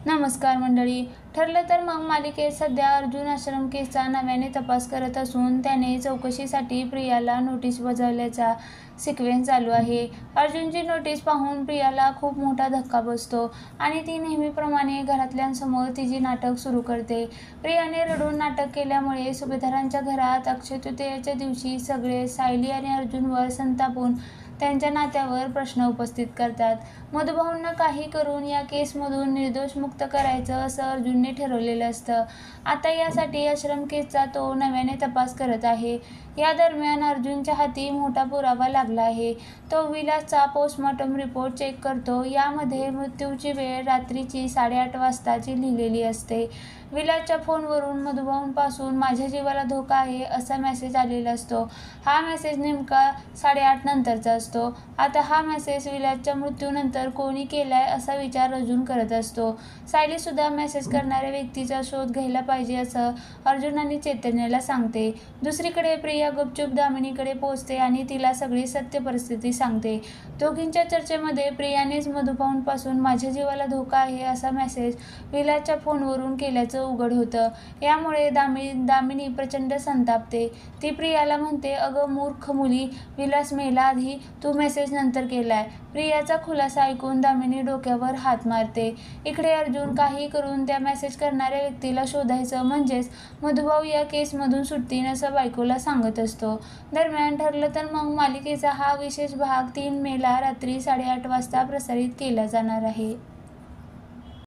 नमस्कार मंडळी. ठरलं तर मग मालिकेत सध्या अर्जुन आश्रम केसचा नव्याने तपास करत असून त्याने चौकशीसाठी प्रियाला नोटीस बजावल्याचा सिक्वेन्स चालू आहे. अर्जुनची नोटीस पाहून प्रियाला खूप मोठा धक्का बसतो आणि ती नेहमीप्रमाणे घरातल्यांसमोर तिची नाटक सुरू करते. प्रियाने रडून नाटक केल्यामुळे सुभेदारांच्या घरात अक्षय तृतीयेच्या दिवशी सगळे सायली आणि अर्जुनवर संतापून त्यांच्या नात्यावर प्रश्न उपस्थित करतात. मधुभाऊंना काही करून या केसमधून निर्दोष मुक्त करायचं असं अर्जुनने ठरवलेलं असतं. आता यासाठी आश्रम केसचा तो नव्याने तपास करत आहे. या दरम्यान अर्जुनच्या हाती मोठा पुरावा लागला आहे. तो विलासचा पोस्टमॉर्टम रिपोर्ट चेक करतो. यामध्ये मृत्यूची वेळ रात्रीची 8:30 वाजताची लिहिलेली असते. विलासच्या फोनवरून मधुभाऊंपासून माझ्या जीवाला धोका आहे असा मेसेज आलेला असतो. हा मेसेज नेमका 8:30 नंतरचा असतो. आता हा मेसेज विलासच्या मृत्यूनंतर कोणी केलाय असा विचार अर्जुन करत असतो. सायली सुद्धा मेसेज करणाऱ्या व्यक्तीचा शोध घ्यायला पाहिजे असं अर्जुन आणि चैतन्याला सांगते. दुसरीकडे प्रिया गुपचूप दामिनीकडे पोहोचते आणि तिला सगळी सत्य परिस्थिती सांगते. दोघींच्या चर्चेमध्ये प्रियानेच मधुभाऊंपासून माझ्या जीवाला धोका आहे असा मेसेज विलासच्या फोनवरून केल्याचं उघड होतं. यामुळे दामिनी प्रचंड संतापते. ती प्रियाला म्हणते, अगं मूर्ख मुली, विलास मेला आधी, तू मेसेज नंतर केलाय. प्रियाचा खुलासा ऐकून दामिनी डोक्यावर हात मारते. इकडे अर्जुन काही करून त्या मेसेज करणाऱ्या व्यक्तीला शोधायचं म्हणजेच मधुभाऊ या केसमधून सुटतील असं बायकोला सांगत असतो. दरम्यान ठरलं तर मग मालिकेचा हा विशेष भाग 3 मेला रात्री 8:30 वाजता प्रसारित केला जाणार आहे.